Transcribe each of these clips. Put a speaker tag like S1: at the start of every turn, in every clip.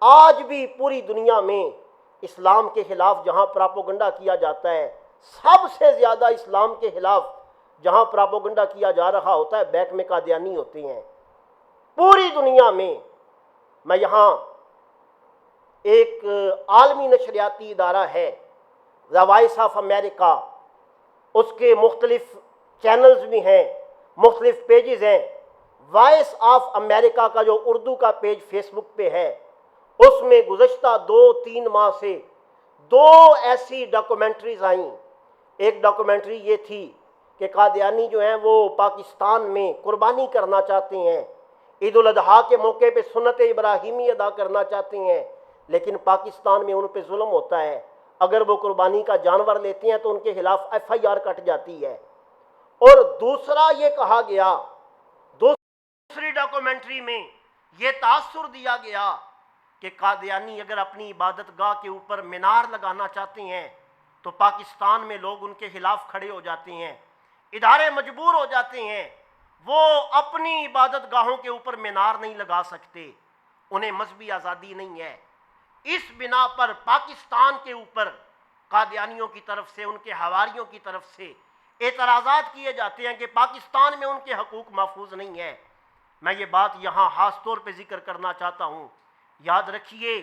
S1: آج بھی پوری دنیا میں اسلام کے خلاف جہاں پراپوگنڈا کیا جاتا ہے، سب سے زیادہ اسلام کے خلاف جہاں پراپوگنڈا کیا جا رہا ہوتا ہے بیک میں قادیانی ہوتے ہیں پوری دنیا میں۔ میں یہاں ایک عالمی نشریاتی ادارہ ہے دا وائس آف امریکہ، اس کے مختلف چینلز بھی ہیں، مختلف پیجز ہیں۔ وائس آف امریکہ کا جو اردو کا پیج فیس بک پہ ہے، اس میں گزشتہ 2-3 ماہ سے 2 ایسی ڈاکومنٹریز آئیں۔ ایک ڈاکومنٹری یہ تھی کہ قادیانی جو ہیں وہ پاکستان میں قربانی کرنا چاہتے ہیں، عید الاضحیٰ کے موقع پہ سنت ابراہیمی ادا کرنا چاہتے ہیں، لیکن پاکستان میں ان پہ ظلم ہوتا ہے۔ اگر وہ قربانی کا جانور لیتے ہیں تو ان کے خلاف FIR کٹ جاتی ہے۔ اور دوسرا یہ کہا گیا، دوسری ڈاکومنٹری میں یہ تاثر دیا گیا کہ قادیانی اگر اپنی عبادت گاہ کے اوپر مینار لگانا چاہتے ہیں تو پاکستان میں لوگ ان کے خلاف کھڑے ہو جاتے ہیں، ادارے مجبور ہو جاتے ہیں، وہ اپنی عبادت گاہوں کے اوپر مینار نہیں لگا سکتے، انہیں مذہبی آزادی نہیں ہے۔ اس بنا پر پاکستان کے اوپر قادیانیوں کی طرف سے، ان کے حواریوں کی طرف سے اعتراضات کیے جاتے ہیں کہ پاکستان میں ان کے حقوق محفوظ نہیں ہیں۔ میں یہ بات یہاں خاص طور پہ ذکر کرنا چاہتا ہوں، یاد رکھیے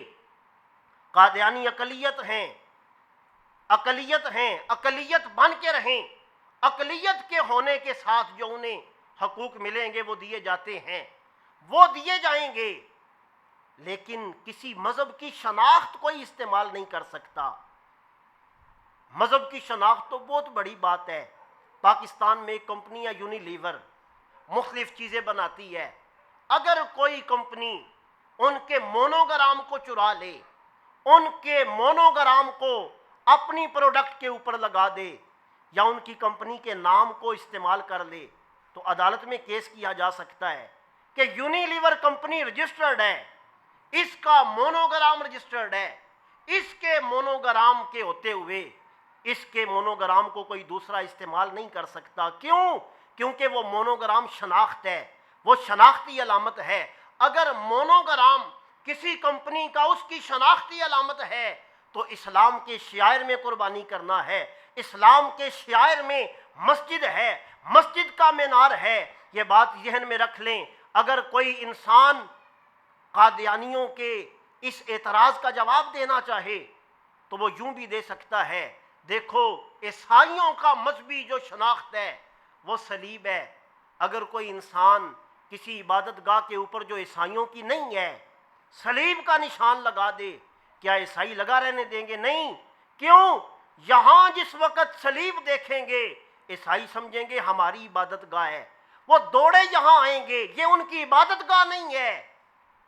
S1: قادیانی اقلیت ہیں، اقلیت بن کے رہیں، اقلیت کے ہونے کے ساتھ جو انہیں حقوق ملیں گے وہ دیے جاتے ہیں، وہ دیے جائیں گے، لیکن کسی مذہب کی شناخت کوئی استعمال نہیں کر سکتا۔ مذہب کی شناخت تو بہت بڑی بات ہے۔ پاکستان میں ایک کمپنی ہے یونیلیور، مختلف چیزیں بناتی ہے، اگر کوئی کمپنی ان کے مونوگرام کو چرا لے، ان کے مونوگرام کو اپنی پروڈکٹ کے اوپر لگا دے یا ان کی کمپنی کے نام کو استعمال کر لے تو عدالت میں کیس کیا جا سکتا ہے کہ یونیلیور کمپنی رجسٹرڈ ہے، اس کا مونوگرام رجسٹرڈ ہے، اس کے مونوگرام کے ہوتے ہوئے اس کے مونوگرام کو کوئی دوسرا استعمال نہیں کر سکتا۔ کیوں؟ کیونکہ وہ مونوگرام شناخت ہے، وہ شناختی علامت ہے۔ اگر مونوگرام کسی کمپنی کا اس کی شناختی علامت ہے تو اسلام کے شعائر میں قربانی کرنا ہے، اسلام کے شعائر میں مسجد ہے، مسجد کا مینار ہے۔ یہ بات ذہن میں رکھ لیں۔ اگر کوئی انسان قادیانیوں کے اس اعتراض کا جواب دینا چاہے تو وہ یوں بھی دے سکتا ہے، دیکھو عیسائیوں کا مذہبی جو شناخت ہے وہ صلیب ہے، اگر کوئی انسان کسی عبادت گاہ کے اوپر جو عیسائیوں کی نہیں ہے صلیب کا نشان لگا دے، کیا عیسائی لگا رہنے دیں گے؟ نہیں۔ کیوں؟ یہاں جس وقت صلیب دیکھیں گے عیسائی سمجھیں گے ہماری عبادت گاہ ہے، وہ دوڑے یہاں آئیں گے، یہ ان کی عبادت گاہ نہیں ہے۔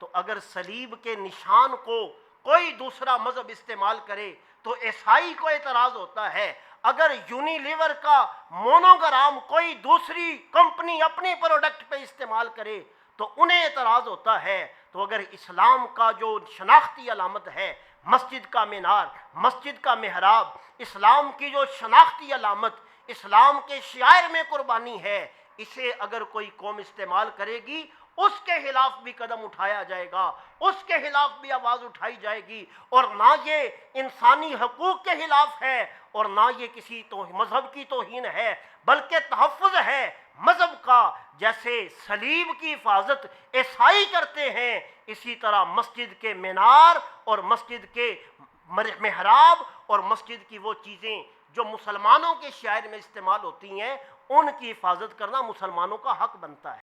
S1: تو اگر صلیب کے نشان کو کوئی دوسرا مذہب استعمال کرے تو عیسائی کو اعتراض ہوتا ہے، اگر یونیلیور کا مونوگرام کوئی دوسری کمپنی اپنی پروڈکٹ پہ استعمال کرے تو انہیں اعتراض ہوتا ہے۔ تو اگر اسلام کا جو شناختی علامت ہے مسجد کا مینار، مسجد کا محراب، اسلام کی جو شناختی علامت اسلام کے شعائر میں قربانی ہے، اسے اگر کوئی قوم استعمال کرے گی اس کے خلاف بھی قدم اٹھایا جائے گا، اس کے خلاف بھی آواز اٹھائی جائے گی، اور نہ یہ انسانی حقوق کے خلاف ہے اور نہ یہ کسی مذہب کی توہین ہے، بلکہ تحفظ ہے مذہب کا۔ جیسے صلیب کی حفاظت عیسائی کرتے ہیں، اسی طرح مسجد کے مینار اور مسجد کے محراب اور مسجد کی وہ چیزیں جو مسلمانوں کے شعائر میں استعمال ہوتی ہیں ان کی حفاظت کرنا مسلمانوں کا حق بنتا ہے۔